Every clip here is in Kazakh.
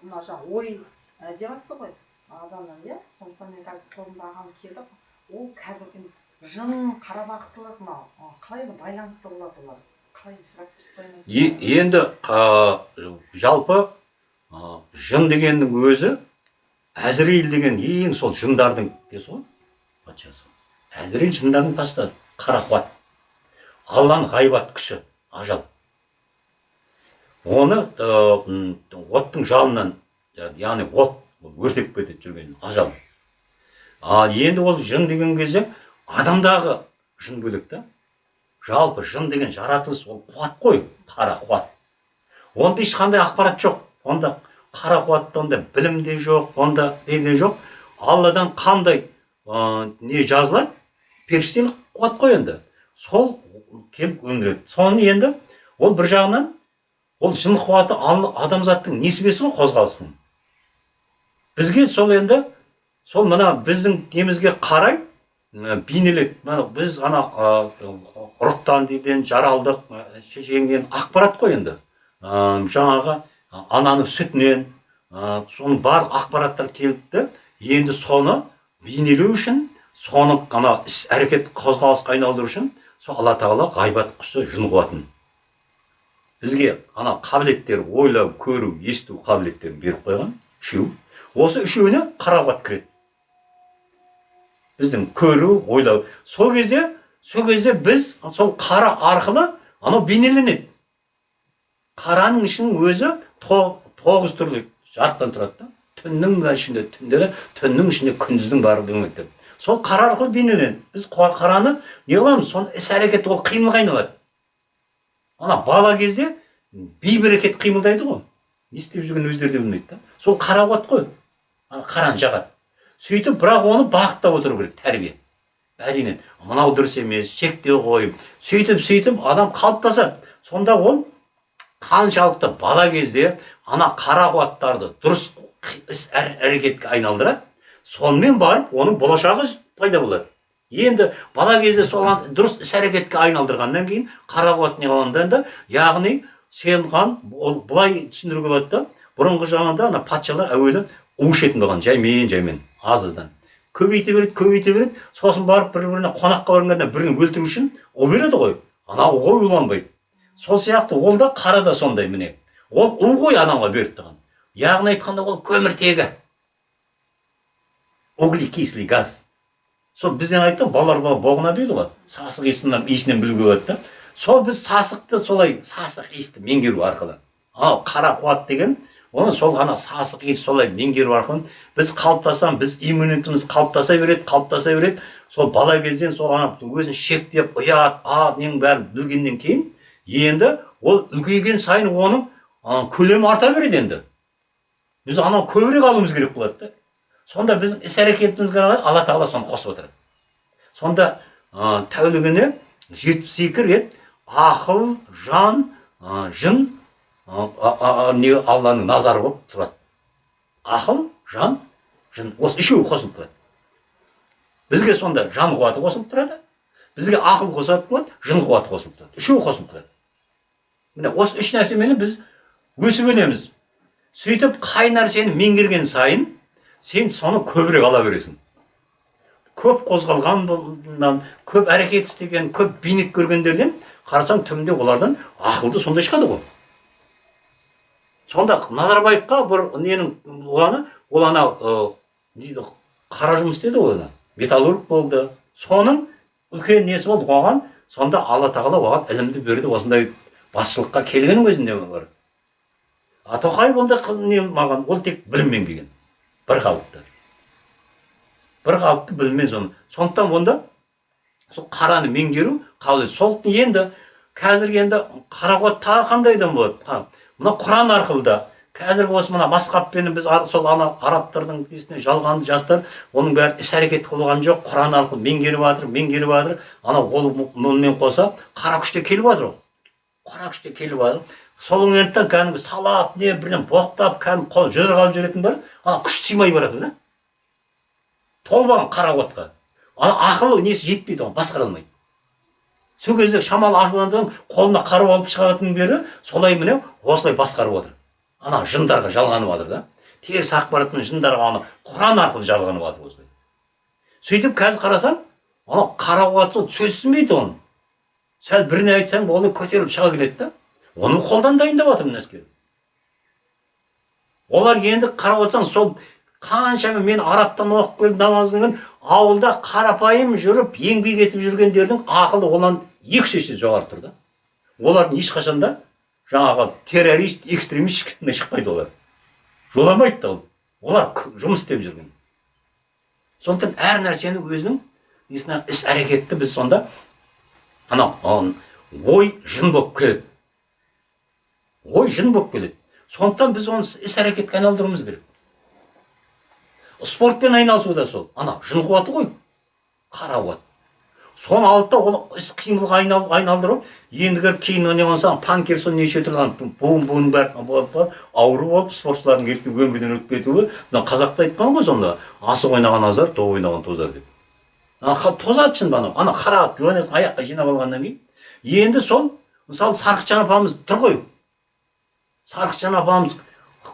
мына жаңа ой деп жатсыз ғой адамның, иә, сондықтан мен қазір қолымда ағам келді, ол кәдімгі жын, қарабақсылық, мынау қалай байланысты болады олар, қалай сұрап тұрсыз? Енді жалпы жын дегеннің өзі Әзірейіл деген ең сол жындардың десі ғой, патшасы. Әзірейіл жындардың патшасы, қарақуат, Алланың ғайбат күші, ажал. Оны оттың жалынан, яғни от өртеп кетеді жүрген ажал. Енді ол жын деген кезде адамдағы жын бөлек та. Жалпы жын деген жаратылыс, ол қуат қой, қара қуат. Онда ешқандай ақпарат жоқ. Онда қара қуатта онда білім де жоқ, онда не де жоқ. Алладан қандай не жазылады? Періштелік қуат қой енді. Сол келіп өндіреді. Соны енді ол бір жағынан ол жын қуаты адамзаттың несібесі ғой, қозғалысының. Бізге сол енді сол мына біздің темізге қарай бейнелет. Біз ана ұрықтан дейден жаралдық, шешеңнен ақпарат қой енді. Жаңағы ананың сүтінен, соның бар ақпараттар келді. Енді соны бейнелеу үшін, соны ана іс әрекет қозғалысқа айналдыру үшін, сол Алла тағала ғайбат құсы жын қуатын. Бізге ана қабілеттер, ойлау, көру, есту қабілеттерін беріп қойған, үшеу. Осы үшеуіне қара қуат кіреді. Біздің көру, ойлау. Сол кезде біз сол қара арқылы анау бейнеленеді. Қараның ішінің өзі 9 түрлі жарықтан тұрады да. Түннің ішінде түндері, түннің ішінде күндіздің бары білмекті. Сол қара арқылы бейнеленеді. Біз қараны не қыламыз? Соны іс әрекет ол қимылға айналады. Ана бала кезде бейберекет қимылдайды ғой. Не істеп жүрген өздері де білмейді да. Сол қара қуат қой. Ана қараны жағады. Сөйтіп, бірақ оны бағыттап отыру керек, тәрбие. Әрине, мынау дұрыс емес, шектеу қойып, сөйтіп адам қалыптасады. Сонда ол қаншалықты бала кезде ана қара қуаттарды дұрыс іс әрекетке айналдырады, сонымен барып оның болашағы пайда болады. Енді бала кезде сол дұрыс іс әрекетке айналдырғаннан кейін қара қуат не қалғанда, яғни сен былай түсіндіруге болады да, бұрынғы жағында ана патшалар әуелі у ішетін болған, жаймен, азыздан. Көбейте береді, сосын барып бір-біріне қонаққа барғанда бірін өлтіру үшін у береді ғой. Ана у ғой уланбайды. Сол сияқты ол да қара да сондай міне. Ол у ғой адамға беріп тұрған. Яғни айтқанда ол көміртегі. Углекислый газ. Сол бізден айтты, балалар боғына дейді ғой. Сасық иісінен білуге болады да. Сол біз сасықты солай сасық иісті меңгеру арқылы. Ал қара қуат деген оны сол ғана сасық иіс солай меңгеру арқылы біз қалыптасам, біз иммунитетіміз қалыптаса береді. Сол бала кезден сол ана өзін шектеп, ұят, ненің бәрін білгеннен кейін, енді ол үлкейген сайын оның көлемі арта береді енді. Біз анау көбірек алуымыз керек болады да. Сонда біздің іс әрекетімізге Алла тағала соны қосып отырады. Сонда тәулігіне 72 рет ақыл, жан, жын Алланың назары болып тұрады. Ақыл, жан, жын, осы үшеуі қосылып тұрады. Бізге сонда жан қуаты қосылып тұрады, бізге ақыл қосылып тұрады, жын қуаты қосылып тұрады. Үшеуі қосылып тұрады. Міне осы үш нәрсемен біз өсіп өнеміз. Сөйтіп қай нәрсені меңгерген сайын сен соны көбірек ала бересің. Көп қозғалғаннан, көп әрекет істеген, көп бейнет көргендерден қарасаң түбінде олардан ақылды сондай шығады ғой. Сонда Назарбаевқа бір ненің болғаны, ол ана қара жұмыс істеді ғой, металлург болды. Соның үлкен несі болды оған, сонда Алла тағала оған ілімді берді, осындай басшылыққа келгеннің өзінде бар. Тоқаев онда маған, ол тек біліммен келген. Бір қалыпты біліммен соны. Сондықтан онда сол қараны меңгеру қабілеті. Сол енді қазіргі енді қара қуат тағы қандайдан болады? Мына Құран арқылы да, қазіргі осы мына масқаппен біз сол ана арабтардың несіне жалғанды жастар, оның бәрі іс әрекет қылған жоқ, Құран арқылы меңгеріп жатыр. Ана ол мұнымен қоса қара күште келіп жатыр. Сол өңірттен кәдімгі салап, бірден боқтап, кәдімгі қол жүр қалып жүретін бар, ана күш сыймай барады да. Толбаған қара қуатқа. Ана ақылы несі жетпейді, оған басқара алмайды. Сол кезде шамалы ашылғандан қолына қару алып шығатын бері солай міне осылай басқарып отыр. Ана жындарға жалғанып жатыр да. теріс ақпараттың жындарға ана Құран арқылы жалғанып жатыр осылай. Сөйтіп қазір қарасаң, ана қара қуат сол сөзсінбейді оны. Сәл біріне айтсаң, ол көтеріліп шыға келеді да. Оны қолдан дайындап жатыр мына әскер. Олар енді қарап отырсаң, сол қаншама мен араптан оқып келіп намазын ауылда қарапайым жүріп, еңбек етіп жүргендердің ақылы олан екі есе жоғары тұр да. Олардың ешқашанда жаңағы террорист, экстремист ешкімде шықпайды олар. Жоламайды да ол. Олар жұмыс істеп жүрген. Сондықтан әр нәрсені өзінің несіне іс әрекетті біз сонда ана ой жын болып келеді. Ой жын болып келеді. Сондықтан біз оны іс әрекетке айналдыруымыз керек. Спортпен айналысу да сол. Ана жын қуаты ғой. Қара қуат. Соны алды да ол іс қимылға айналдырып, ендігер кейін не болсаң, Паркинсон неше тұрған буын бар, ауру болып, спортшылардың ертең өмірден өтіп кетуі, қазақта айтқан ғой сонда, асық ойнаған азар, топ ойнаған тозар деп. Тозады шын бана, ана қара аяққа жинап алғаннан кейін. Енді сол, мысалы Сарқытжан апамыз тұр ғой. Сарқытжан апамыз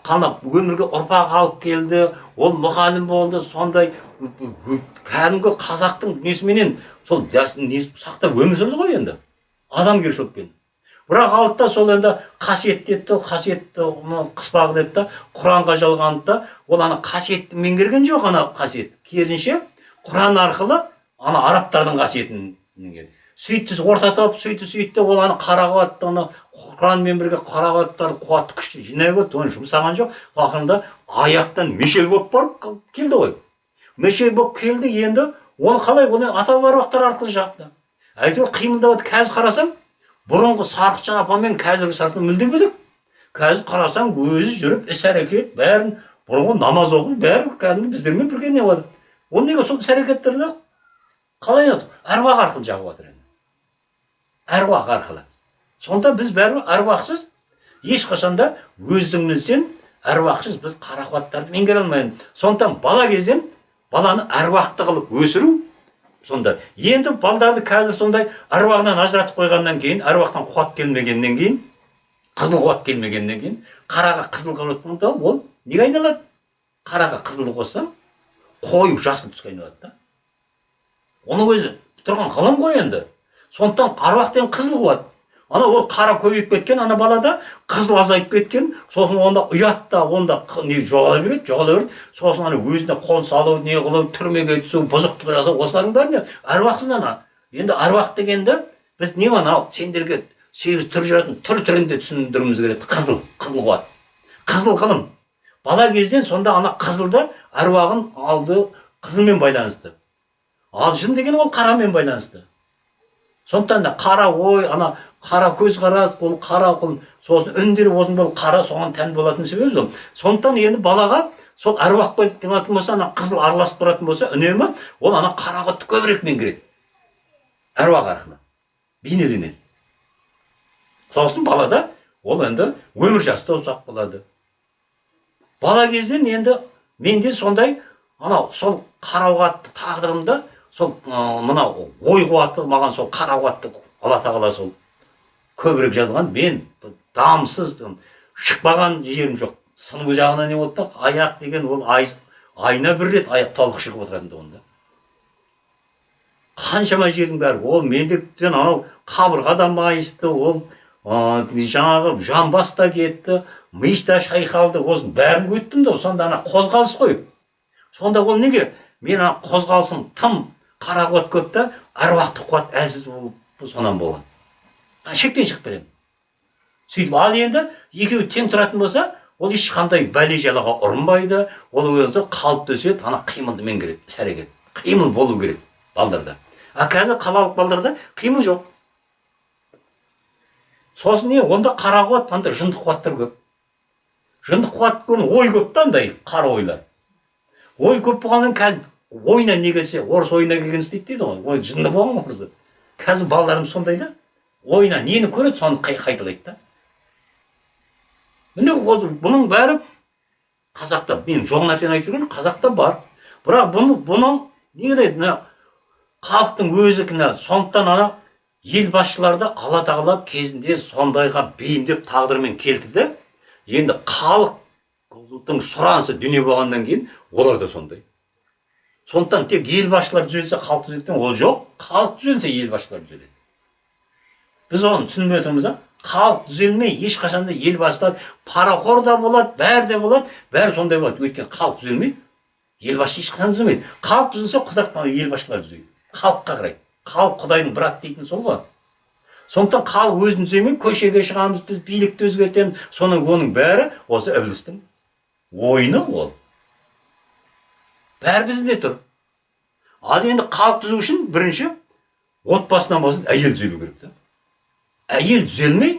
қанап өмірге ұрпақ алып келді, ол мұғалім болды, сондай кәдімгі қазақтың несіменен сол сақтап өмір сүрді ғой енді. Адамгершілікпен. Бірақ алды да сол енді қасиетті етті, қасиетті қыспағы деді да, Құранға жалғанды да, ол ана қасиетті меңгерген жоқ ана қасиет. Керісінше Құран арқылы ана арабтардың қасиетін меңгерді. Сөйтті ортатып, сөйтті, ол ана қара қуатты, ана Құранмен бірге қара қуаттарды қуатты күшті жинай көрді, оны жұмсаған жоқ. Ақырында аяқтан мешел болып барып келді ғой. Мешел болып келді, енді оны қалай, оны ата бабалар арқылы жақты. Әйтеуір қимылдап қазір қарасаң, бұрынғы Сарқытжан апамен қазіргі Сарқытжан мүлде бөлек. Қазір қарасаң, өзі жүріп, іс әрекет бәрін, бұрынғы намаз оқу, бәрі кәдімгі біздермен бірге не болады. Ол неге сол іс әрекеттерді қалай не әруақ арқылы жағып жатыр енді. Әруақ арқылы. Сонда біз бәрі әруақсыз, ешқашанда өзіңізден әруақсыз біз қара қуаттарды меңгере алмаймыз. Сондықтан бала кезден баланы әруақты қылып өсіру, сонда енді балдарды қазір сондай әруағынан ажыратып қойғаннан кейін, әруақтан қуат келмегеннен кейін, қызыл қуат келмегеннен кейін, қараға қызыл қылып ол неге айналады? Қараға қызылды қоссаң, қою жасыл түске айналады да. Оның өзі тұрған ғылым ғой енді. Сондықтан әруақтан қызыл қуат. Ана ол қара көбейіп кеткен, ана балада қызыл азайып кеткен, сосын онда ұятта, онда жоғала береді, сосын ана өзіне қол салу, не қылу, түрмеге түсу, бұзықтық жасау, осылардың бәріне әруақсыз ана. Енді әруақ дегенді біз не анау сендерге 8 түр жүретін түрінде түсіндіруіміз керек. Қызыл қуат. Қызыл ғылым. Бала кезден сонда ана қызылды әруағын алды, қызылмен байланысты. Ал жын деген ол қарамен байланысты. Сондықтан да қара ой, ана қара көз қарас, ол қара қыл, сосын үндері осың бол қара соған тән болатын себебі сол. Сондықтан енді балаға сол әруақ келетін болса, ана қызыл араласып тұратын болса, үнемі ол ана қара қуатты көбірек меңгереді. Әруақ арқылы. Бейнеленеді. Сосын балада ол енді өмір жаста ұзақ болады. Бала кезден енді менде сондай ана сол қара қуатты тағдырымда сол мынау ой қуатты маған сол қара қуатты Алла тағала сол көбірек жазған. Мен дамсыз шықпаған жерім жоқ. Сыныбы жағынан не болды да, аяқ деген ол айына бір рет аяқ толық шығып отыратын да онда. Қаншама жердің бәрі, ол мендіктен анау қабырғадан майысты, ол жаңағы жамбаста кетті, миышта шайқалды, осының бәрін өттім да, сонда ана қозғалыс қой. Сонда ол неге? Мен ана қозғалысым тым қара қуат көп та, әруақты қуат әлсіз сонан болған. Шектен шығып кетемін. Сөйтіп ал енді екеуі тең тұратын болса, ол ешқандай бәле жалаға ұрынбайды, ол өзі қалыпты өседі, ана қимылды меңгереді, іс әрекет. Қимыл болу керек балдарда. А қазір қалалық балдарда қимыл жоқ. Сосын не? Онда қара қуат, анда жындық қуаттар көп. Жындық қуат көп, ой көп та андай қара ойлар. Ой көп болғаннан қазір ойына не келсе, орыс ойына келген істейді дейді ғой. Ой жынды болған орысы. Қазір балдарым сондай да. Ойына нені көреді, соны қайталайды да. Міне бұның бәрі қазақта, мен жоқ нәрсені айтып жүрген, қазақта бар. Бірақ бұның не керек, халықтың өзі кінә. Сондықтан ана ел басшыларды Алла тағала кезінде сондайға бейімдеп тағдырмен келтірді. Енді халық ұлттың сұранысы дүние болғаннан кейін олар да сондай. Сондықтан тек ел басшылары түзелсе халық түзеледі ол жоқ. Халық түзелсе ел басшылары түзеледі. Біз оны түсінбей отырмыз, халық түзелмей ешқашанда ел басшылар парақор да болады, бәрі де болады, бәрі сондай болады. Өйткені халық түзелмей ел басшы ешқашан түзелмейді. Халық түзелсе құдай ел басшылар түзеледі. Халыққа қарайды. Халық құдайдың брат дейтін сол ғой. Сондықтан халық өзін түземей көшеге шығамыз, біз билікті өзгертеміз. Оның бәрі осы ібілістің ойыны ол. Бәрі бізде тұр. Ал енді халық түзу үшін бірінші отбасынан бастап әйел түзелу керек та. Әйел түзелмей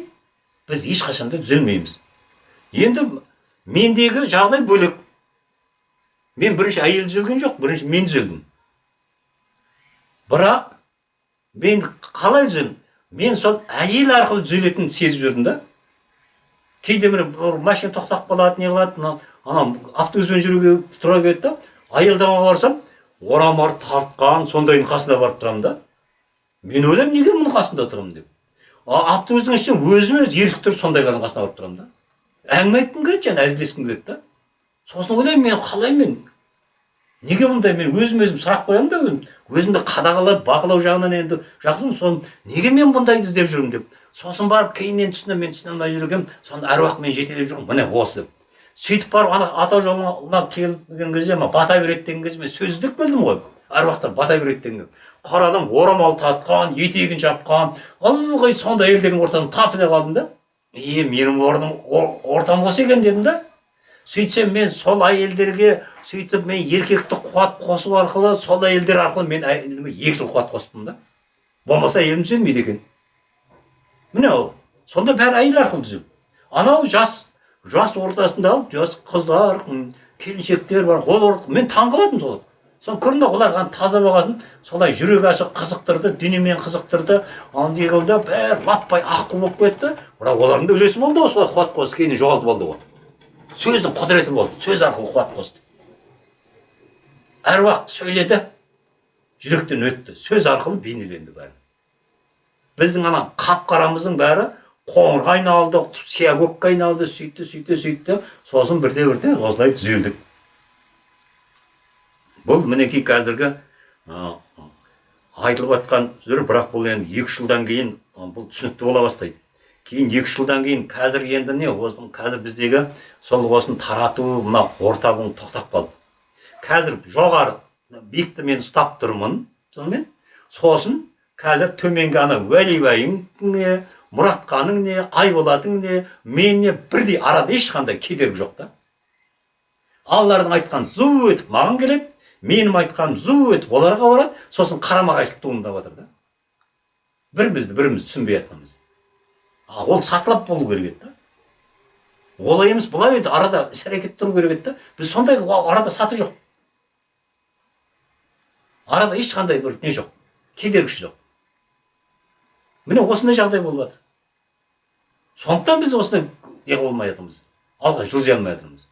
біз ешқашанда түзелмейміз. Енді мендегі жағдай бөлек. Мен бірінші әйел түзелген жоқ, бірінші мен түзелдім. Бірақ мен қалай түзелдім? Мен сол әйел арқылы түзелетінін сезіп жүрдім да. Кейде бір машина тоқтап қалады, не қылады, автобуспен жүруге тура келеді да. Аялдамаға барсам, орамар тартқан, сондайдың қасында барып тұрамын да. Мен ойлаймын, неге мұның қасында тұрамын деп. Автобустың ішінен өзім еркек тұрып сондайдың қасына барып тұрамын да. Әңгіме айтқым келеді, және әзілдескім келеді да. Сосын ойлаймын, мен қалай неге мұндай, мен өзім сұрақ қоямын да, өзімді қадағалап, бақылау жағынан енді жақсым, соны неге мен бұндайды іздеп жүрмін деп. Сосын барып кейіннен мен түсіне алмай жүргенмін, сонда әруақ мен жетелеп жүрмін, міне осы. Сөйтіп барып ата жолына келген кезде, бата береді деген кезде мен сөз іздеп келдім ғой. Әруақтар бата береді деген. Қара адам орамал тартқан, етегін жапқан, ылғи сондай әйелдердің ортасында тапыла қалдым да. Менің ортам осы екен дедім да. Сөйтсем мен сол әйелдерге сөйтіп мен еркекті қуат қосу арқылы, сол әйелдер арқылы мен екі жыл қуат қостым да. Болмаса әйелім түзелмейді екен. Міне сонда бәрі әйел арқылы түзелді. Анау жас ортасында алып, жас қыздар, келіншектер бар, мен таңғаладым солар. Сол көрінді олар таза болғасын, солай жүрегі ашық қызықтырды, дүниемен қызықтырды, андай қылды, бәрі лаппай аққу болып кетті. Бірақ олардың да үлесі болды ғой, солай қуат қосты, кейін жоғалтып алды ғой. Сөздің құдіреті болды, сөз арқылы қуат қосты. Әруақ сөйледі, жүректен өтті, сөз арқылы бейнеленді бәрі. Біздің қап-қарамыздың бәрі қоңырға айналды, сия көкке айналды, сөйтті, сосын бірте осылай түзелдік. Бұл мінекей қазіргі айтылып жатқан сөз, бірақ бұл енді 2 жылдан кейін бұл түсінікті бола бастайды. Кейін 2 жылдан кейін қазір енді не? Қазір біздегі сол осын тарату, мына ортабың тоқтап қалды. Қазір жоғары биікті мен ұстап тұрмын, сосын қазір төменгі Уәлибайың не, Мұратқаның не, Айболатың не, мен не, бірдей арада ешқандай кедергі жоқ та. Аллардың айтқан зу өтіп маған келеді, менің айтқаным зу өтіп оларға барады, сосын қарама-қайшылық туындап жатыр да. Біріміз түсінбей жатқанымыз. Ол сатылап болу керек еді да. Олай емес, бұлай еді, арада іс-әрекет тұру керек еді да. Біз сондай арада саты жоқ. Арада ешқандай бір не жоқ, кедергісі жоқ. Міне осындай жағдай болып жатыр. Сондықтан біз осындай не қыла алмай жатырмыз. Алға жылжи алмай жатырмыз.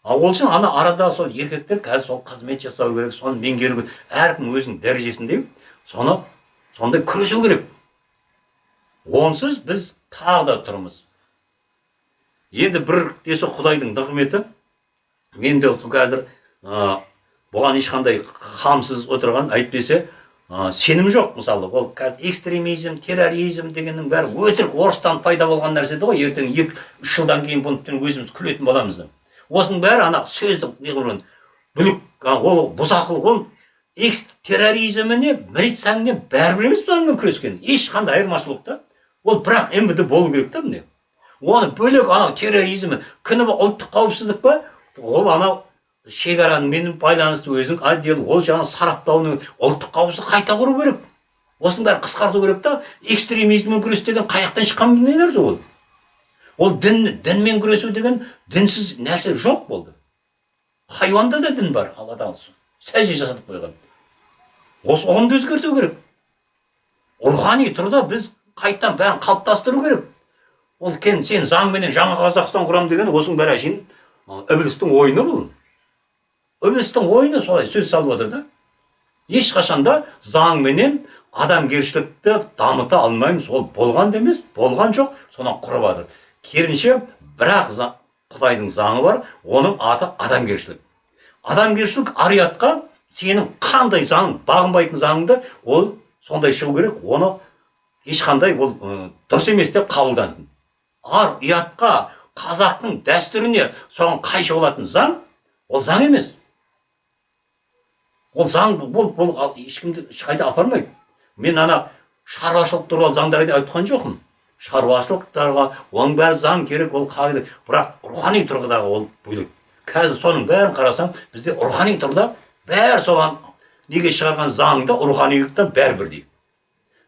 Ол үшін арада сол еркектер қазір сол қызмет жасау керек, соны меңгеру керек. Әркім өзінің дәрежесінде сондай күресу керек. Онсыз біз тағы да тұрмыз. Енді бір десе Құдайдың нығметі, мен де қазір бұған ешқандай қамсыз отырған, әйтпесе сенім жоқ. Мысалы, ол қазір экстремизм, терроризм дегеннің бәрі өтірік орыстан пайда болған нәрсе еді ғой. Ертең 2-3 жылдан кейін бұны өзіміз күлетін боламыз. Осының бәрі сөздің бүлік, ол бұзақылық, ол терроризміне, милицияңне бәрібір емес бұлармен күрескен. Ешқандай айырмашылық та. Ол бірақ МВД болу керек та міне. Оны бөлек терроризмі, күні ұлттық қауіпсіздік па? Ол шекарамен байланысты өзінің отдел, ол жаңа сараптауының ұлттық қауіпсіздік қайта құру керек. Осының бәрін қысқарту керек та. Экстремизммен күрес деген қаяқтан шыққан нәрсе ол. Ол дінмен күресу деген дінсіз нәрсе жоқ болды. Хайуанда да дін бар, Алладан сәжде жасатып қойған. Осы ұғымды өзгерту керек. Рухани тұрда біз қайттан бәрін қалыптастыру керек. Ол сен заңменен жаңа Қазақстан құрам деген осының бәрі әшейін ібілістің ойыны бұл. Ібілістің ойыны солай сөз салып отыр да. Ешқашанда заңменен адамгершілікті дамыта алмаймыз. Ол болған да емес, болған жоқ, содан құрып жатыр. Керінше бірақ Құдайдың заңы бар, оның аты адамгершілік. Адамгершілік ар-ұятқа сенің қандай заңың, бағынбайтын заңыңды ол сондай шығу керек, оны ешқандай ол дұрыс емес деп қабылдансын. Ар-ұятқа, қазақтың дәстүріне соған қайшы болатын заң, ол заң емес. Ол заң, бұл ешкімді ешқайда апармайды. Мен ана шаруашылық туралы заңдарды айтқан жоқпын. Шаруашылықтарға оның бәрі заң керек, ол қағида. Бірақ рухани тұрғыдағы ол бөлек. Қазір соның бәрін қарасаң, бізде рухани тұрғыда бәрі соған неге шығарған заңда руханилықтан бәрі бірдей.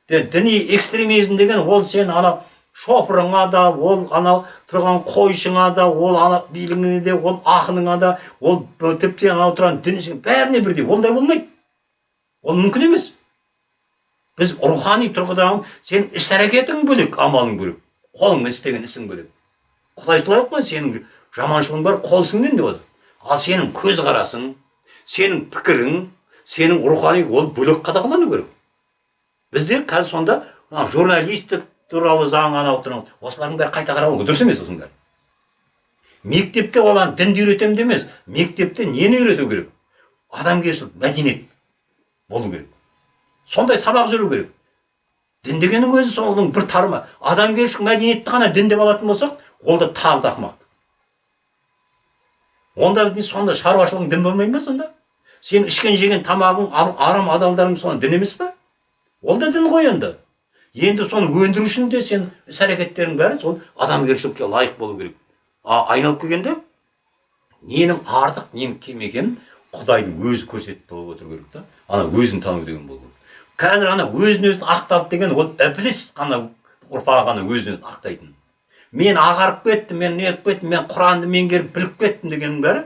Діни экстремизм деген ол сен ана шофырыңа да, ол ана тұрған қойшыңа да, ол ана билігіне де, ол ақыныңа да, ол тіпті ана тұрған дінішің бәріне бірдей. Ондай болмайды. Ол мүмкін емес. Біз рухани тұрғыдан сен іс-әрекетің бөлек, амалың бөлек. Қолыңмен істеген ісің бөлек. Құдай солай қой, сенің жаманшылығың бар, қол ісіңнен деп отыр. Ал сенің көзқарасың, сенің пікірің, сенің рухани ол бөлек қадағалану керек. Бізде қазір сонда журналистік туралы заң анау туралы осылардың бәрі қайта қарауы дұрыс емес осының бәрі. Мектепте олар дінді үйретемін демес, мектепте нені үйрету керек? Адамгершілік, мәдениет болу керек. Сондай сабақ жүру керек. Дін дегеннің өзі соның бір тармы. Адамгершілік, мәдениетті ғана дін деп алатын болсақ, ол да тағы да ақымақ. Онда сонда шаруашылығың дін болмай ма сонда? Сен ішкен жеген тамағың, арам адалдарың соны дін емес пе? Ол да дін ғой енді. Енді соны өндіру үшін де сен іс-әрекеттерің бәрі сол адамгершілікке лайық болу керек. Айналып келгенде ненің артық, ненің кем екенін Құдайдың өзі көрсетіп болып отыр керек та. Ана өзін тану деген болу керек. Қазір ана өзін ақталды деген ол ібліс қана ұрпағы ғана өзін ақтайтын. Мен ағарып кеттім, мен не етіп кеттім, мен Құранды меңгеріп біліп кеттім дегеннің бәрі,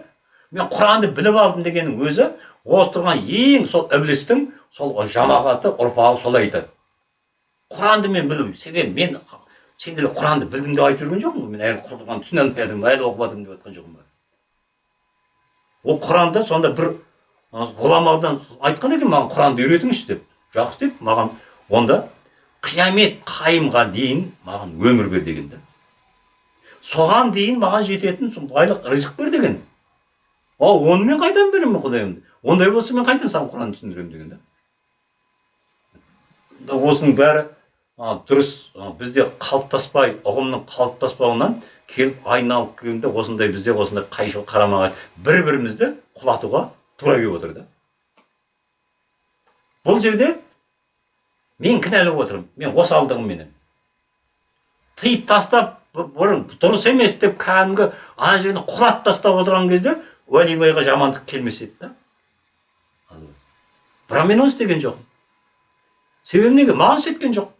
мен Құранды біліп алдым дегеннің өзі осы тұрған ең сол іблістің сол жамағаты ұрпағы солай айтады. Құранды мен білдім, себебі мен сендер Құранды білдім деп айтып жүрген жоқпын. Мен әлі Құранды түсіне алмадым, әлі оқымадым деп айтқан жоқпын. Ол Құранда сонда бір ғұламадан айтқан екен, маған Құранды үйретіңізші деп. Жақсы деп, маған онда қиямет қайымға дейін маған өмір бер деген де. Соған дейін маған жететін байлық ризық бер деген. Оны мен қайдан беремін Құдайымды? Ондай болса мен қайдан саған Құранды түсіндіремін деген де. Осының бәрі дұрыс бізде қалыптаспай, ұғымның қалыптаспауынан келіп айналып келгенде осындай бізде осындай қайшылық қарама-қайшы бір-бірімізді құлатуға тура келіп отыр да. Бұл жерде мен кінәлап отырмын, мен осалдығымменен. Тыйып тастап, бұрын дұрыс емес деп кәдімгі ана жеріне құлат тастап отырған кезде уәлибайға жамандық келмес еді да. Бірақ мен оны істеген жоқпын. Себебі неге? Маған істеткен жоқ.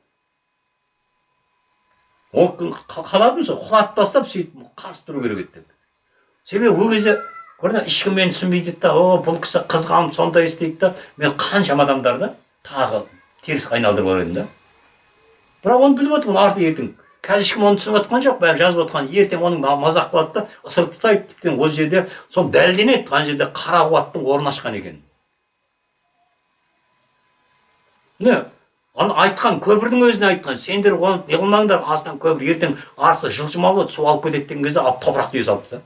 Ол қаладым сол, құлат тастап сөйтіп қарсы тұру керек еді деп. Себебі ол кезде көрдің ешкім мені түсінбейді да, бұл кісі қызғанып сондай істейді да, мен қаншама адамдарды тағы теріс айналдырып едім да. Бірақ оны біліп отырмын арты ертең. Қазір ешкім оны түсініп отқан жоқ, бәрі жазып отқан. Ертең оның мазақ қылады да, ысырып тастайды. Тіптен ол жерде сол дәлелденеді, ана жерде қара қуаттың орын ашқан екен. Не? Оны айтқан көпірдің өзіне айтқан, сендер оны не қылмаңдар, астынан көпір ертең арысы жылжымалы болады, су алып кетеді деген кезде алып топырақ түйе салыпты да.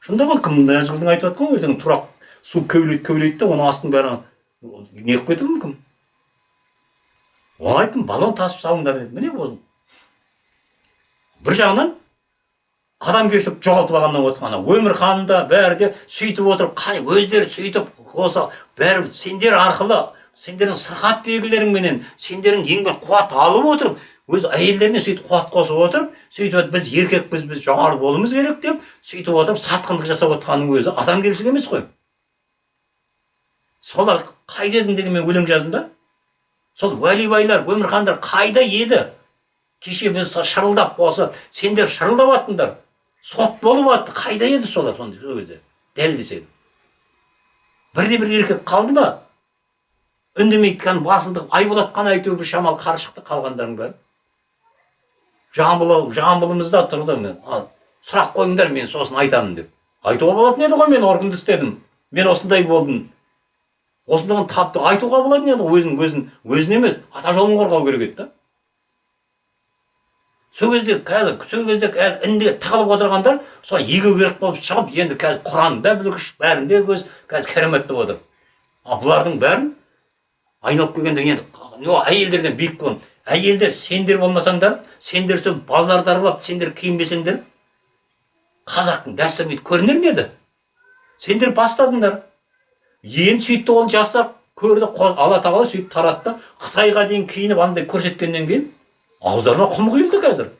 Шында ғой кім Назгүлдің айтып жатқан ғой, ертең тұрақ су көбелейді да, оның астын бәрі не қылып кетуі мүмкін. Оны айттым, баллон тасып салыңдар деді. Міне болсын. Бір жағынан адамгершілік жоғалтып алғаннан отқан, өмір ханында бәрі де сөйтіп отырып, өздері сөйтіп осы бәрі сендер арқылы сендердің сырқат белгілеріңменен, сендердің еңбек қуат алып отырып, өз әйелдеріне сөйтіп қуат қосып отырып, сөйтіп біз еркекпіз, біз жоғары болуымыз керек деп, сөйтіп отырып сатқындық жасап отқанның өзі адамгершілік емес қой. Солар қайда едің деген мен өлең жаздым да. Сол уәлибайлар, өмірхандар қайда еді? Кеше біз шырылдап болса, сендер шырылдап аттыңдар. Сот болып атты, қайда еді солар сонда сол кезде? Дәлелдесең. Бірде-бір еркек қалды ма? Үндемейді қан басылдық, Айболат қана әйтеуір бір шамал қаршықты қалғандарың бар. Жамбылымызда тұрды мен. Сұрақ қойыңдар, мен сосын айтамын деп. Айтуға болатын еді ғой, мен органды істедім. Мен осындай болдым. Осындағын тапты. Айтуға болатын еді ғой, өзін емес, ата жолын қорғау керек еді да. сол кезде індіге тығылып отырғандар сол егу керек болып шығып, енді қазір Құранды білгіш, бәрінде қазір керемет деп отыр. Бұлардың бәрін айналып келгенде енді әйелдерден биік болған. Әйелдер, сендер болмасаңдар, сендер сол базарды аралап, сендер киінбесеңдер, қазақтың дәстүрі көрінер ме еді? Сендер бастадыңдар. Енді сөйтті ол жастар көрді, Алла тағала сөйтіп таратты. Қытайға дейін киініп андай көрсеткеннен кейін ауыздарына құм құйылды қазір.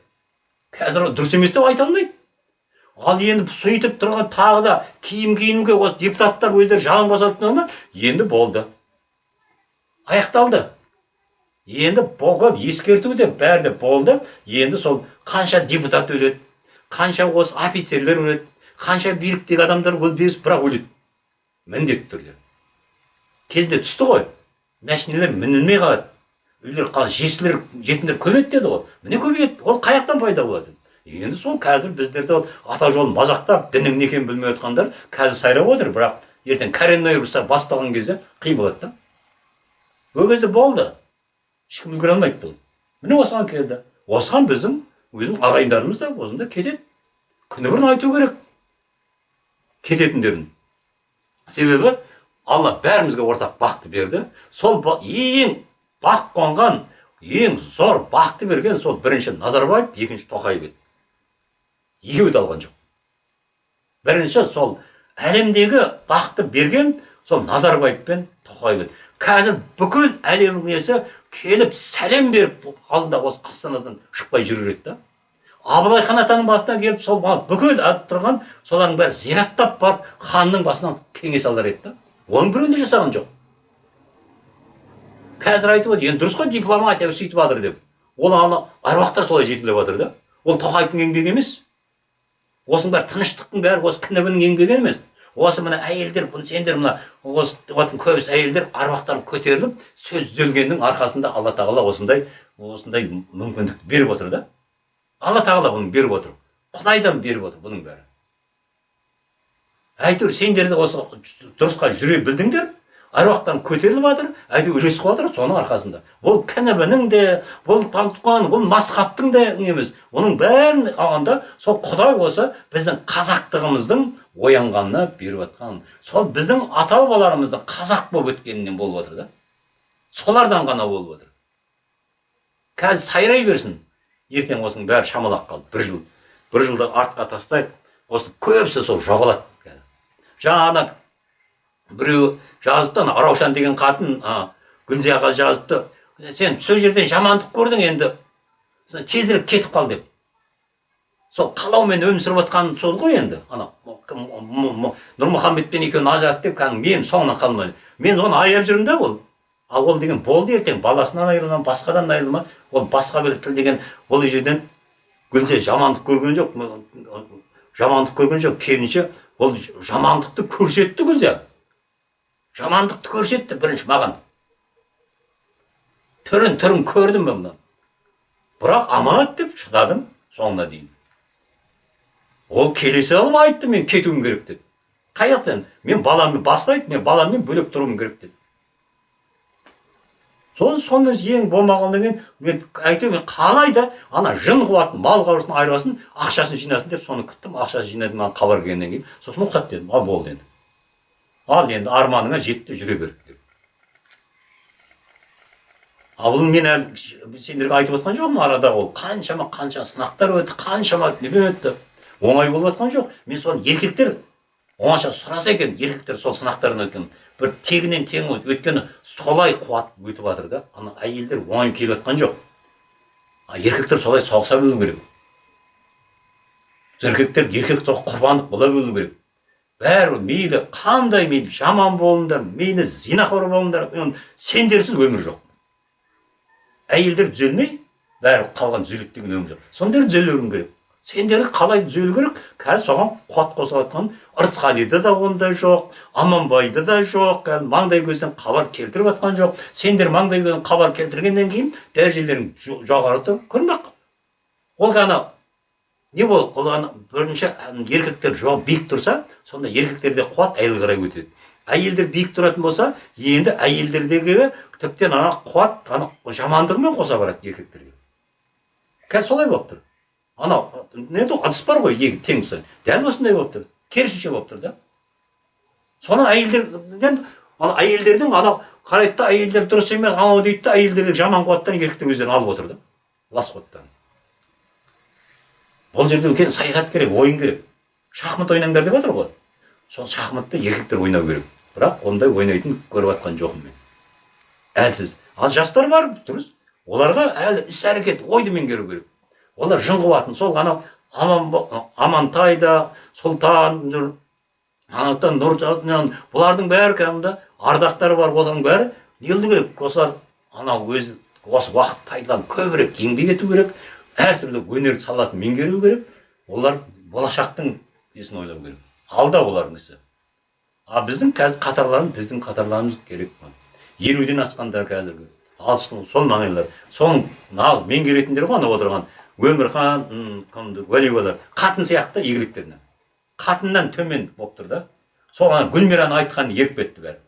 Қазір дұрыс емес деп айта алмайды. Ал енді сөйтіп тұрған тағы да киімге осы депутаттар өздері жағын босатты, енді болды. Аяқталды. Енді болған ескерту де бәрі де болды. Енді сол қанша депутат өледі, қанша осы офицерлер өледі, қанша биліктегі адамдар өлбес, бірақ өледі. Міндетті түрде. Кезінде түсті ғой. Мәшинелер мінілмей қалады. Үйлер қалады, жетімдер көбейеді деді ғой. Міне көбейеді. Ол қаяқтан пайда болады? Енді сол қазір біздерді ата жолын мазақтап, діннің не екенін білмей отқандар қазір сайрап отыр, бірақ ертең коренной басталған кезде қиын болады да. Ол кезде болды. Ешкім үлгере алмайды бұл. Міне осыған келді. Осыған біздің өзім ағайындарымыз да осында кетеді. Күні бұрын айту керек. Кететіндерін. Себебі Алла бәрімізге ортақ бақты берді. Сол ең бақ қонған, ең зор бақты берген сол бірінші Назарбаев, екінші Тоқаев еді. Екеуі де алған жоқ. Бірінші сол әлемдегі бақты берген сол Назарбаев пен Тоқаев еді. Қазір бүкіл әлемнің несі келіп сәлем беріп алдында осы Астанадан шықпай жүрер еді да. Абылай хан атаның басына келіп сол бүкіл тұрған солардың бәрі зираттап барып ханның басынан кеңес алар еді да. Оның біреуінде жасаған жоқ. Қазір айтып отыр, енді дұрыс қой дипломатия сөйтіп жатыр деп. Ол аруақтар солай жетіліп жатыр да. Ол Тоқаевтың еңбегі емес. Осының бәрі тыныштықтың бәрі осы кінәбінің еңбегі емес. Осы мына әйелдер, сендер мына осы көбісі әйелдер аруақтарын көтеріліп, сөз түзелгеннің арқасында Алла тағала осындай мүмкіндік беріп отыр да. Алла тағала бұны беріп отыр. Құдайдан беріп отыр бұның бәрі. Әйтеуір сендер де осы дұрысқа жүре білдіңдер, аруақтан көтеріліп жатыр, әйтеуір үлесіп жатыр соның арқасында. Бұл кінәбінің де, бұл танытқан, бұл масхабтың да емес. Оның бәрін алғанда сол Құдай осы біздің қазақтығымыздың оянғанына беріп жатқан. Сол біздің ата-бабаларымыздың қазақ болып өткенінен болып отыр да. Солардан ғана болып отыр. Қазір сайрай берсін. Ертең осының бәрі шамалақ қалды. Бір жылды артқа тастайды. Осы көбісі сол жоғалады. Жаңа біреу жазыпты, Араушан деген қатын Гүлзияға жазыпты. Сен сол жерден жамандық көрдің, енді тезірек кетіп қал деп. Сол қалаумен өмір сүріп отқан сол ғой енді. Нұрмұхаммедпен екеуін ажыратты деп, мен соңынан қалмай. Мен оны аяп жүрмін да ол. Ал ол деген болды ертең, баласынан айырылма, басқадан айырылма. Ол басқа бір тіл деген ол жерден Гүлзия жамандық көрген жоқ. Жамандық көрген жоқ, керісінше ол жамандықты көрсетті Гүлзия. Жамандықты көрсетті бірінші маған. Түрін көрдім мен. Бірақ аманат деп шыдадым соңына дейін. Ол келесі алып айтты, мен кетуім керек деді. Қаяқтан? Мен баламмен бастайды, мен баламмен бөлек тұруым керек деді. Соны ең болмағаннан кейін мен әйтеуір қалайда жын қуатын, мал қауырсын, айырбасын, ақшасын жинасын деп соны күттім. Ақшасын жинадым, маған хабар келгеннен кейін. Сосын ұқсат дедім. Ал болды енді. Ал енді арманыңа жетті, жүре бер деп. Ал бұл мен әлі сендерге айтып отқан жоқпын, арада ол қаншама сынақтар өтті, қаншама не өтті. Оңай болып отқан жоқ. Мен соны еркектер оңаша сұраса екен, еркектер сол сынақтарын өткен. Бір тегінен тең өткені солай қуат өтіп жатыр да. Әйелдер оңай келіп отқан жоқ. Еркектер солай соғыса білу керек. Еркектер құрбандық бола білу керек. Бәрі мейлі қандай, мейлі жаман болыңдар, мейлі зинақор болыңдар, сендерсіз өмір жоқ. Әйелдер түзелмей, бәрі қалған түзеледі деген өмір жоқ. Сондер түзелуің керек. Сендері қалай түзелу керек? Қазір соған қуат қосып жатқан Ырысқалида да ондай жоқ, Аманбайда да жоқ, маңдай көзден хабар келтіріп жатқан жоқ. Сендер маңдай көзден хабар келтіргеннен кейін дәрежелерің жоғары тұрып көрмек. Ол ғана не бол? Ол ғана бірінші еркектер биік тұрса, сонда еркектерде қуат әйел қарай өтеді. Әйелдер биік тұратын болса, енді әйелдердегі тіптен қуат жамандығымен қоса барады еркектерге. қазір солай болып тұр. Ана не ыдыс бар ғой, екі тең ұқсайды. Дәл осындай болып тұр. Керісінше болып тұр да. Соны әйелдердің ана қарайды да, әйелдер дұрыс емес, анау дейді да, әйелдерді жаман қуаттан еркектің өздерін алып отыр да. Лас қуаттан. Бұл жерде үлкен саясат керек, ойын керек. Шахмат ойнаңдар деп отыр ғой. Сол шахматты еркектер ойнау керек. Бірақ ондай ойнайтын көріп жатқан жоқпын мен. Әлсіз. Ал жастар бар, дұрыс. Оларға әлі іс-әрекет, ойды меңгеру керек. Олар жын қуатын. Сол ғана Амантайда, Сұлтан, Анатан, Нұржан, бұлардың бәрі кәдімгі ардақтары бар, олардың бәрі елді керек. Осылар анау өзі осы уақыт пайдаланып көбірек еңбек ету керек. Әртүрлі өнер саласын меңгеру керек. Олар болашақтың несін ойлау керек. Алда олардың ісі. А біздің қазір қатарларымыз керек. 50-ден асқандар қазіргі. Алпыстың сол маңайлар. Соның нағыз меңгеретіндер ғой, ана отырған Өмірхан, Валиевалар, қатын сияқты игіліктерінен. Қатыннан төмен болып тұр да. Сол ана Гүлмираның айтқанын еріп кетті бәрі.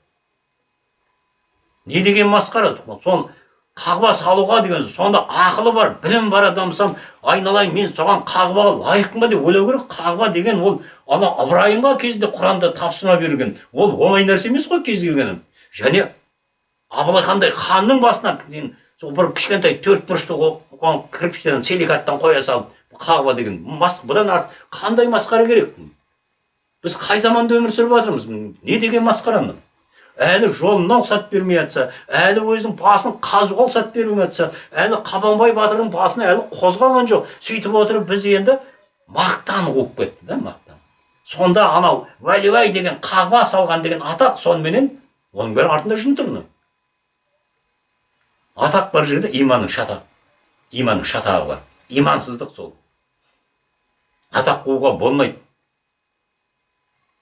Не деген масқара? Соны қағба салуға деген, сонда ақылы бар, білім бар адамсам, айналайын, мен соған қағбаға лайықпын ба деп ойлау керек. Қағба деген ол ана Ыбырайымға кезінде Құранда тапсырма берген. Ол оңай нәрсе емес қой кез келгені. Және Абылай қандай ханның басына дейін сол бір кішкентай 4 бұрышты кірпіштен силикаттан қоя салып қағба деген бұдан артық қандай масқара керек? Біз қай заманда өмір сүріп жатырмыз? Не деген масқара мына? Әлі жолына рұқсат бермей жатса, әлі өзінің басын қазуға рұқсат бермей жатса, әлі Қабанбай батырдың басына әлі қозғалған жоқ. Сөйтіп отырып біз енді мақтан қуып кетті да, мақтан. Сонда анау Вәлибай деген қағба салған деген атақ сонымен оның бәрі артында жын тұр. Атақ бар жерде иманның шатағы бар. Имансыздық сол. Атақ қууға болмайды.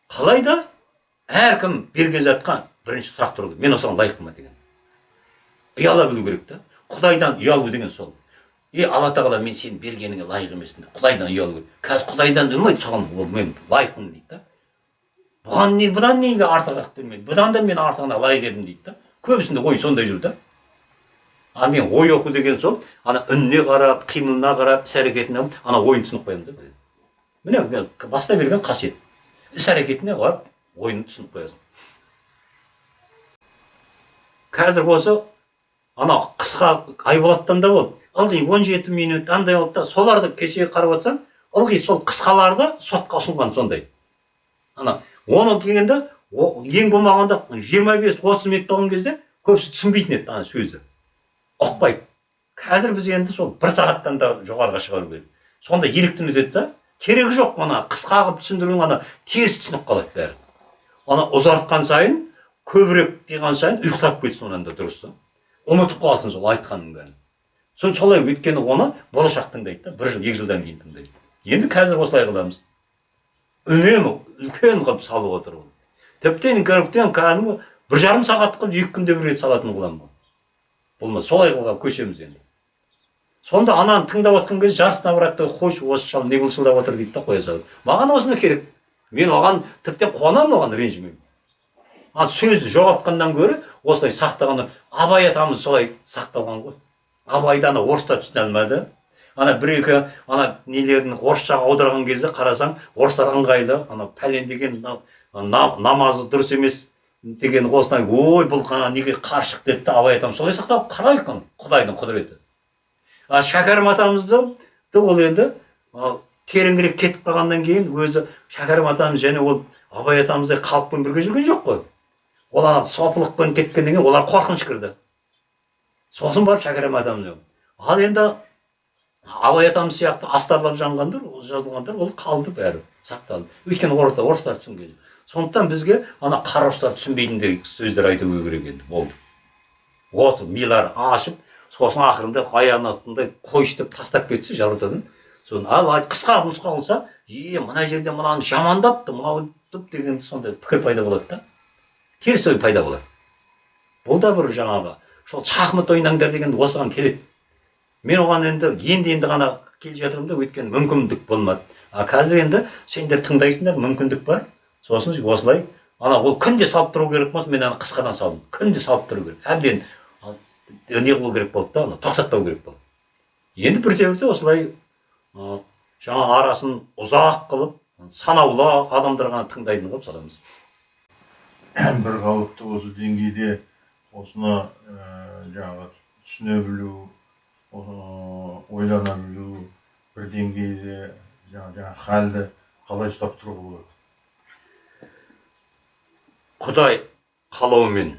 Қалайда әркім берген затқа бірінші сұрақ тұрды. Мен осыған лайықпын ба деген. Ұяла білу керек та. Құдайдан ұялу деген сол. Алла тағала мен сенің бергеніңе лайық емеспін. Құдайдан ұялу керек. Қазір Құдайдан ұялмайды, соған мен лайықпын дейді да. Бұдан неге артығырақ бермейді? Бұдан да мен артығына лайық едім дейді да. Көбісінде ой сондай жүр да. А мен ой оқу деген сол, ана үніне қарап, қимылына қарап, іс-әрекетіне ана ойын түсініп қоямын да. Міне баста берген қасиет. Іс-әрекетіне қарап, ойын түсініп қоясың. Қазір болса, ана қысқа Айболаттан да болды. Ылғи 17 минут андай болды да, соларды кеше қарап отырсам, ылғи сол қысқаларды сотқа ұсынған сондай. Ана оны келгенде, ең болмағанда 25-30 минут болған кезде көбісі түсінбейтін еді ана сөзді. Ұқпайды. Қазір біз енді сол 1 сағаттан да жоғарыға шығару керек. Сонда еліктен өтеді да, керегі жоқ, ана қысқа қылып түсіндірудің ана теріс түсініп қалады бәрі. Ана ұзартқан сайын, көбірек деген сайын ұйықтап кетсін онан да дұрыс. Ұмытып қалсын сол айтқанның бәрін. Солай өйткені оны болашақ тыңдайды да, 1 жыл, 2 жылдан кейін тыңдайды. Енді қазір осылай қыламыз. Үнемі үлкен қылып салып отыр ол. Тіптен кәдімгі 1,5 сағат қылып 2 күнде бір рет салатын қыламын. Болмас, солай қылған көшеміз енді. Сонда ананы тыңдап отқан кезде жарысына барады да, қойшы осы шал не былшылдап отыр дейді да, қоя салады. Маған осыны керек. Мен оған тіптен қуанамын, оған ренжімеймін. Сөзді жоғалтқаннан гөрі осылай сақтағаны, Абай атамыз солай сақталған ғой. Абайды ана орыста түсіне алмады. Ана бір-екі ана нелерін орысшаға аударған кезде қарасаң, орыстар ыңғайлы, ана пәлен деген намазы дұрыс емес деген осындай, ой, бұл неге қаршық деп та Абай атам солай сақтап қарайық Құдайдың құдіреті. Шәкәрім атамызды ол енді тереңірек кетіп қалғаннан кейін өзі Шәкәрім атамыз және ол Абай атамыздай халықпен бірге жүрген жоқ қой. Ол ана сопылықпен кеткеннен кейін олар қорқыныш кірді. Сосын барып Шәкәрім атамыз. Ал енді Абай атамыз сияқты астарлап жанғандар, жазылғандар, ол қалды бәрі, сақталды. Өйткені орыстар түсінген. Сондықтан бізге ана қараштар түсінбейтіндей сөздер айту керек енді, болды. От милар ашып, сосын ақырында аяғына алтындай қойшытып тастап кетсе жаратадан. Сосын ал қысқа нұсқа болса, мына жерде мынаны жамандапты, мынау деген сондай пікір пайда болады да. Теріс ой пайда болады. Бұл да бір жаңағы, сол шахмат ойнаңдар деген осыған келеді. Мен оған енді ғана келе жатырмын да, өйткені мүмкіндік болмады. Қазір енді сендер тыңдайсыңдар, мүмкіндік бар. Сосын осылай, ол күнде салып тұру керек болса, мен қысқадан салдым. Күнде салып тұру керек. Әбден не қылу керек болды да, тоқтатпау керек болды. Енді бірте-бірте осылай жаңа арасын ұзақ қылып, санаулы адамдар ғана тыңдайтын қылып саламыз. бір қалыпты осы деңгейде осыны жаңағы түсіне білу, ойлана білу, бір деңгейде жаңағы халді қалай ұстап тұруға болады? Құдай қалауымен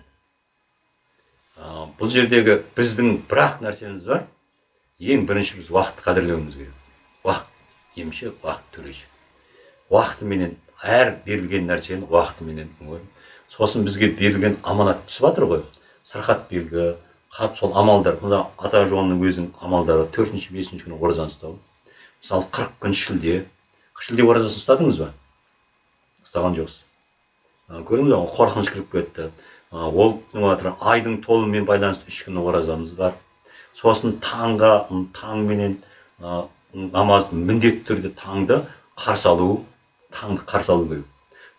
бұл жердегі біздің бір-ақ нәрсеміз бар. Ең бірінші біз уақытты қадірлеуіміз керек. Уақыт емші, уақыт төлеші. Уақытыменен әр берілген нәрсені уақытыменен сосын бізге берілген аманат түсіп жатыр ғой. Сырқат белгі, сол амалдар, мына ата жуанның өзінің амалдары 4-5 күні оразаны ұстау. Мысалы 40 күн шілде оразасын ұстадыңыз ба? Ұстаған жоқсыз. Көрдіңіз бе, қорқыныш кіріп кетті. Ол айдың толуымен байланысты 3 күн оразамыз бар. Сосын таңменен намазды міндетті түрде таңды қарсы алу керек.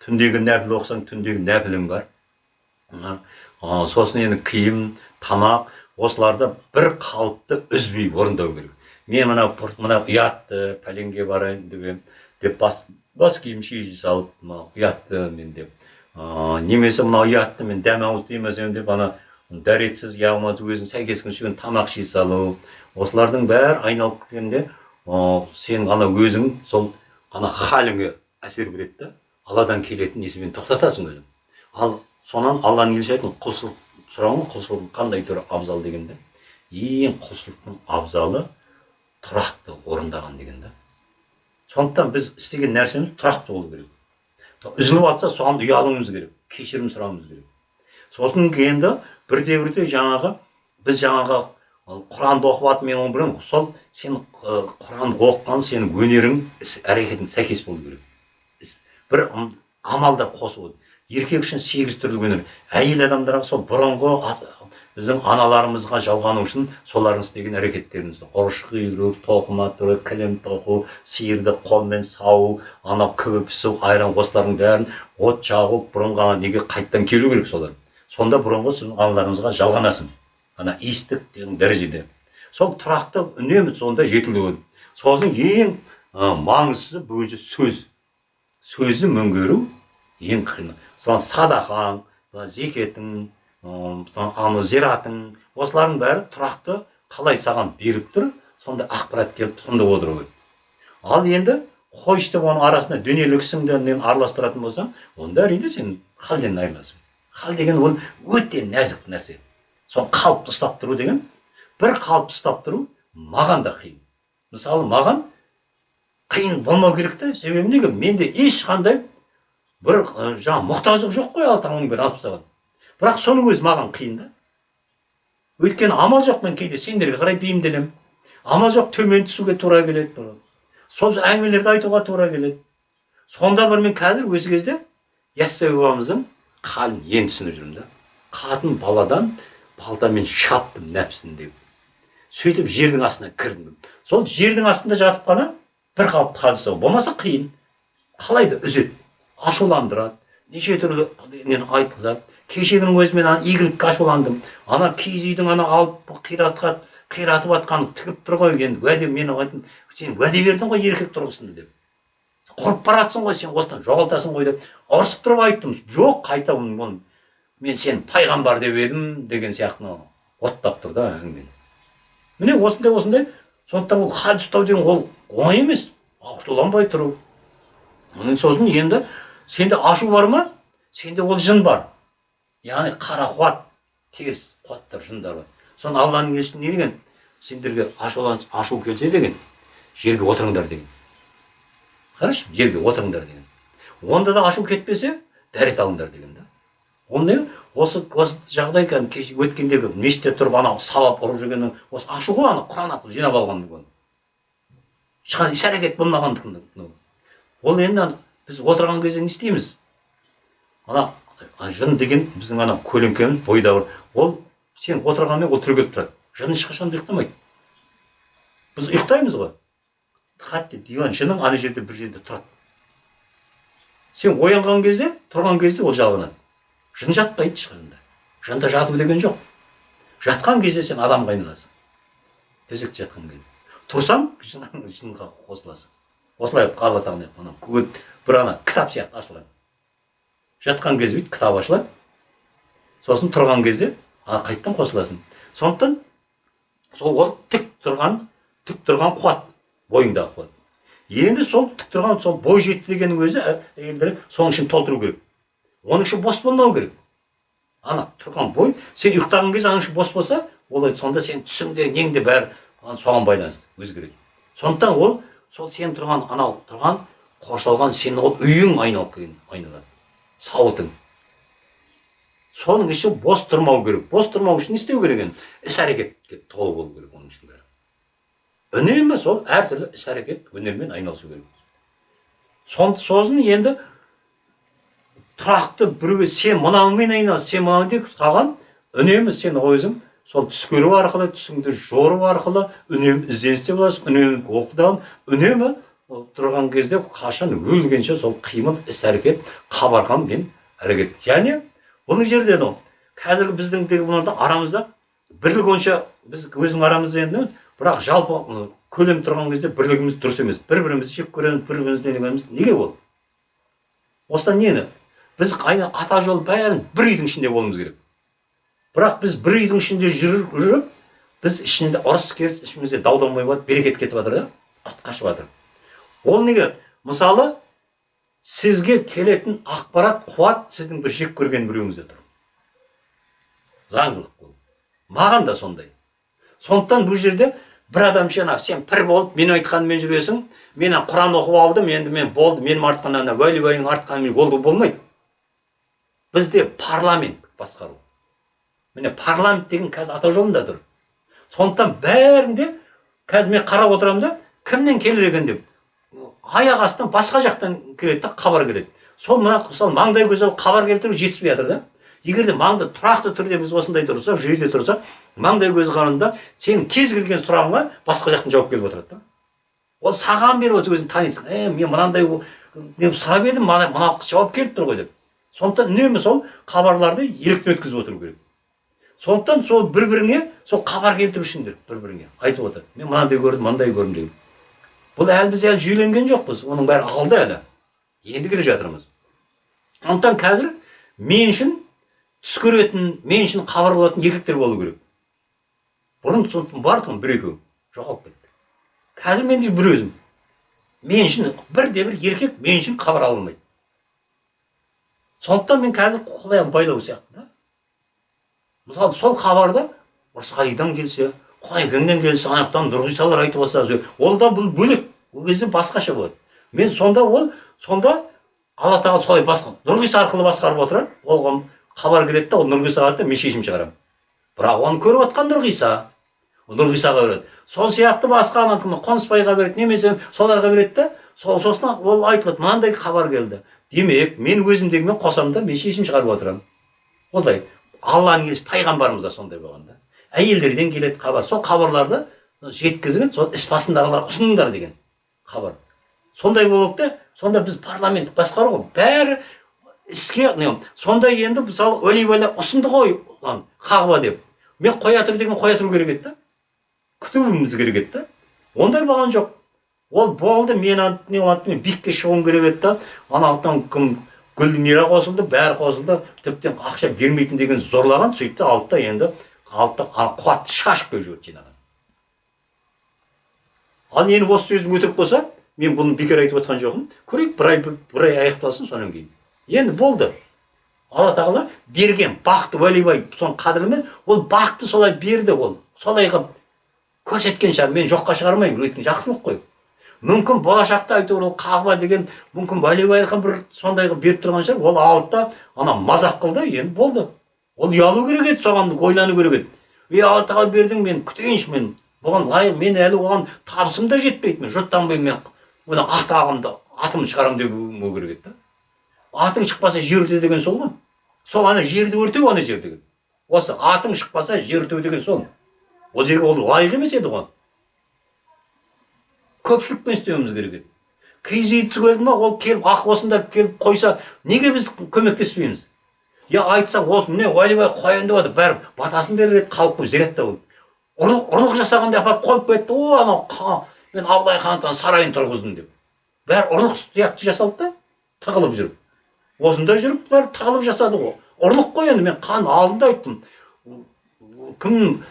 Түндегі нәпіл оқысаң, түндегі нәпілің бар. Сосын енді киім, тамақ, осыларды бір қалыпты үзбей орындау керек. Мен мына ұятты, пәленге барайын деп бас киім шешіп салып, ұятты мен деп. Немесе мына ұятты мен дәм ауыз демесем деп, дәретсіз, яғматы өзін сәйкескен сүйген тамақ ши салу. Осылардың бәрі айналып келгенде, сен өзің сол халіңе әсер береді. Алладан келетін несімен тоқтатасың өзің. Ал сонан Алланың елші айтын құлшылық сұрауын, құлшылықтың қандай түрі абзал дегенде, ең құлшылықтың абзалы тұрақты орындаған дегенде. Сондықтан біз істеген нәрсеміз тұрақты болу керек. Үзіліп атса, соған ұялуымыз керек, кешірім сұрауымыз керек. Сосын кейінді бірте-бірте біз Құранды оқып атып, мен оны білемін, сол сен Құранды оқыған, сенің өнерің, іс-әрекетің сәйкес болу керек. Бір амалдар қосып, еркек үшін 8 түрлі өнер. Әйел адамдарға сол бұрынғы біздің аналарымызға жалғану үшін солардың істеген әрекеттерімізді, ұрыш қиыру, тоқыма тұру, кілем тоқу, сиырды қолмен сау, күбі пісу, айран қосылардың бәрін от жағу, бұрынғы неге қайттан келу керек солар. Сонда бұрынғы аналарымызға жалғанасың. Иістік деген дәрежеде. Сол тұрақты үнемі сонда жетілдіру. Сосын ең маңыздысы бұл сөз. Сөзді меңгеру ең қиын. Соны садақаң, зекетің, зиратың, осылардың бәрі тұрақты қалай саған беріп тұр, сонда ақпарат келіп, сонда отыру керек. Ал енді қойшты оның арасында дүниелік ісіңден араластыратын болсаң, онда әрине сен халден айырыласың. Хал деген ол өте нәзік нәрсе. Соны қалыпты ұстап тұру деген, бір қалыпты ұстап тұру маған да қиын. Мысалы, маған қиын болмау керек те, себебі неге? Менде ешқандай бір мұқтаждық жоқ қой, Алланың бәрін алып тастаған. Бірақ соның өзі маған қиын да. Өйткені амал жоқ, мен кейде сендерге қарай бейімделемін. Амал жоқ, төмен түсуге тура келеді. Сол әңгімелерді айтуға тура келеді. Сонда бір мен қазір өз кезде Яссауи бабамыздың халін енді түсініп жүрмін да. Қатын баладан балтамен шаптым нәпсін деп. Сөйтіп жердің астына кірдім. Сол жердің астында жатып қана бір қалыпты хал ұстау. Болмаса қиын. Қалайды үзеді, ашуландырады, неше түрлі айтқызады. Кешегінің өзі мен игілікке ашуландым. Киіз үйдің алып қиратып атқанын тігіп тұр ғой, енді уәде мен айтым, сен уәде бердің ғой еркек тұрғысында деп. Құрып баратсың ғой, сен осыдан жоғалтасың ғой деп. Ұрсып тұрып айттым. Жоқ, қайта оны. Мен сен пайғамбар деп едім деген сияқты оттап тұр да әңгіме. Міне осындай. Сондықтан ол хал ұстау деген ол оңай емес. Ашуланбай тұру. Сосын енді сенде ашу бар ма? Сенде ол жын бар. Яғни қара қуат, теріс қуаттар, жындар бар. Соны Алланың елшісі не деген? Сендерге ашу келсе деген, жерге отырыңдар деген. Қарашы, жерге отырыңдар деген. Онда да ашу кетпесе, дәрет алыңдар деген да. Онда осы жағдай өткендегі мешітте тұрып сабап ұрып жүргеннің осы ашу ғой, Құран арқылы жинап алғандығы. Ешқандай іс-әрекет болмағандығы. Ол енді біз отырған кезде не істейміз? Жын деген біздің көлеңкеміз бойда бар. Ол сен отырғанмен ол түрегеліп тұрады. Жын ешқашан ұйықтамайды. Біз ұйықтаймыз ғой. Қатты диван жының ана жерде бір жерде тұрады. Сен оянған кезде, тұрған кезде ол жалғанады. Жын жатпайды ешқашанда. Жында жатып деген жоқ. Жатқан кезде сен адамға айналасың. Төсекте жатқан кезде. тұрсаң шынға қосыласың. Осылай алла тағала ана бір ана кітап сияқты ашылады. Жатқан кезде кітап ашылады. Сосын тұрған кезде қайттан қосыласың. Сондықтан сол ол тік тұрған қуат, бойыңдағы қуат. Енді сол тік тұрған сол бой жетті дегеннің өзі әйелдер соның ішін толтыру керек. Оның іші бос болмау керек. Ана тұрған бой, сен ұйықтаған кезде аның іші бос болса, ол сонда сен түсіңде, неңде бәрі соған байланысты өзгереді. Сондықтан ол сол сен тұрған анау тұрған қоршалған сенің ол үйің айналып келген айналады. Сауытың. Соның іші бос тұрмау керек. Бос тұрмау үшін не істеу керек? Іс-әрекетке толы болу керек оның үшін бәрі. Үнемі сол әртүрлі іс-әрекет өнермен айналысу керек. Сосын енді тұрақты біреуге сен мынаумен айналыс, сен мынау деп қалған, үнемі сен өзің сол түс көру арқылы, түсіңді жору арқылы үнемі ізденісте боласың, үнемі оқыдан, үнемі тұрған кезде қашан өлгенше сол қимыл, іс-әрекет, қабарғанмен әрекет. Яғни бұл жерде қазіргі біздің арамызда бірлік онша біз өзің арамызда енді, бірақ жалпы көлем тұрған кезде бірлігіміз дұрыс емес. Бір-бірімізді жек көреміз, бір-бірімізді дегеніміз неге ол? Осыдан нені? Біз қайны ата жол бәрін бір үйдің ішінде болуымыз керек. Бірақ біз бір үйдің ішінде жүріп, біз ішімізде ұрыс керіс, ішімізде дау-дамай болады, берекет кетіп жатыр да, құт қашып жатыр. Ол неге? Мысалы, сізге келетін ақпарат, қуат сіздің бір жек көрген біреуіңізде тұр. Заңдылық бұл. Маған да сондай. Сондықтан бұл жерде бір адам сен пір болып, мен айтқанымен жүресің, мен Құран оқып алдым, енді мен болды, менің артқаннан уәли-уәлидің артқанымен болды болмайды. Бізде парламент басқару. Міне парламент деген қазір атау жолында тұр. Сондықтан бәрінде қазір мен қарап отырамын да, кімнен келер екен деп. Аяқ астынан басқа жақтан келеді да, хабар келеді. Сол маңдай көзі хабар келтіру жетіспей жатыр да. Егер де маңда тұрақты түрде біз осындай тұрсақ, жүйеде тұрсақ, маңдай көзі қарында сен кез келген сұрағыңа басқа жақтан жауап келіп отырады да. Ол саған беріп отыр, өзің танисың. Мен мынандай деп сұрап едім, мынау жауап келіп тұр ғой деп. Сондықтан үнемі сол хабарларды електен өткізіп отыру керек. Сондықтан сол бір-біріңе сол хабар келтірушіңдер бір-біріңе айтып отыр. Мен мынандай көрдім, мынандай көрдім деген. Бұл біз әлі жүйеленген жоқпыз. Оның бәрі алда әлі. Енді келе жатырмыз. Сондықтан қазір мен үшін түс көретін, мен үшін хабар алатын еркектер болу керек. Бұрын бар тұғын бір-екеу жоғалып кетті. Қазір мен де бір өзім. Мен үшін бірде-бір еркек мен үшін хабар ала алмайды. Сондықтан мен қазір құлаян байлау сияқты да. Мысалы, сол хабарды Орысқалидан келсе, Құнекеңнен келсе, анақтан Нұрғисалар айтып отса, ол да бұл бөлек. Ол кезде басқаша болады. Мен сонда Алла тағала солай Нұрғиса арқылы басқарып отырады. Оған хабар келеді да, ол Нұрғисаға айтты, мен шешім шығарамын. Бірақ оны көріп отқан Нұрғисаға береді. Сол сияқты басқа Қонысбайға береді, немесе соларға береді да, сосын ол айтылады, мынандай хабар келді. Демек, мен өзімдегімен қосамда, мен шешім шығарып отырамын. Олай, Алланың елшісі пайғамбарымыз да сондай болғанда. Әйелдерден келеді хабар. Сол хабарларды жеткізген, сол іс басындағыларға ұсыныңдар деген хабар. Сондай болып та, сонда біз парламент басқару ғой, бәрі іске, сондай енді мысалы уәли-уәли ұсынды ғой, қағба деп. Мен қоя тұр деген қоя тұру керек еді. Күтуіміз керек еді. Ондай болған жоқ. Ол болды, мен бикке шығуым керек еді. Анаудан кім Гүлмира қосылды, бәрі қосылды, тіптен ақша бермейтін деген зорлаған, сөйтті алды енді қуатты шашып келіп жүрді жинаған. Ал енді осы сөзім өтірік болса, мен бұны бекер айтып отқан жоқпын. Көрейік, бір ай аяқталсын, сонан кейін. Енді болды. Алла тағала берген бақты уәли-бай соның қадірімен, ол бақты солай берді, ол солай қылып көрсеткен шығар. Мен жоққа шығармаймын, өйткені жақсылық қой. Мүмкін болашақта айтуы ол қағба деген мүмкін уәли-байға бір сондайға беріп тұрған шығар. Ол алды да ана мазақ қылды, енді болды. Ол ұялу керек еді, соған ойлану керек еді. Алла тағала бердің, мен күтейінші, мен бұған лайық, мен әлі оған табысым да жетпейді. Мен жұрттанбаймын, мен ақтағымды атымды шығарам деп керек еді. Атың шықпаса жер өрте деген сол ғой. Сол ана жерді өртеу, ана жер деген. Осы атың шықпаса жер өртеу деген сол. Ол жерге ол лайық емес еді ғой. Көпшілікпен істеуіміз керек еді. Киіз түгелді ма, ол келіп ақ осында келіп қойса, неге біз көмектеспейміз? Я айтса, осы міне уәли-бай қоян деп отыр, бәрі батасын берер еді, халық зиратта болды. ұрлық жасағанда апарып қойып кетті. О, анау мен Абылай ханның сарайын тұрғыздым деп. Бәрі ұрлық сияқты жасалды да, тығылып жүріп. Осында жүріп бәрі тығылып жасады ғой. Ұрлық қой енді, мен қан алдында айттым. Кім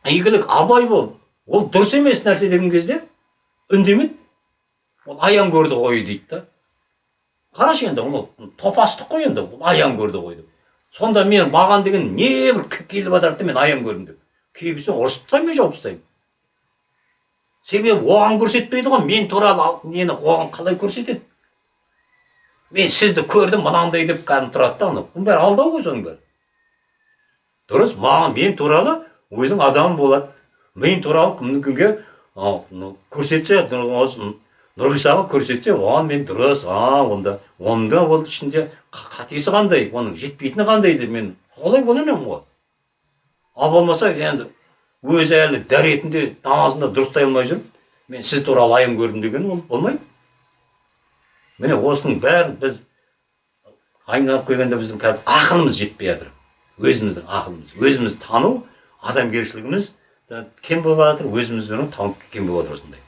игілік абай бол. Ол дұрыс емес нәрсе деген кезде үндемеді. Ол аян көрді ғой дейді да. Қарашы енді, ол топастық қой енді, ол аян көрді ғой деп. Сонда мен маған деген не бір келіп жатыр мен аян көрдім деп. Кейбірсе ұрысып тастаймын, мен жауып тастаймын. Себебі оған көрсетпейді ғой, мен туралы нені оған қалай көрсетеді. Мен сізді көрдім мынандай деп кәдімгі тұрады да, оның бәрі алдау ғой соның бәрі. Дұрыс, маған мен туралы өзің адам болады. Мен туралы кімге көрсетсе, Нұрғисаға көрсетсе, оған мен дұрыс, онда ол ішінде қатесі қандай, оның жетпейтіні қандай деп мен солай боламын ғой. Ал болмаса енді өзі әлі дәретінде намазында дұрыстай алмай жүріп, мен сіз туралы аян көрдім деген ол болмайды. Міне осының бәрін біз айналып келгенде біздің қазір ақылымыз жетпей жатыр. Өзіміздің ақылымыз, өзіміз тану, адамгершілігіміз кем болып жатыр, өзіміздің танып кем болып жатыр осындай.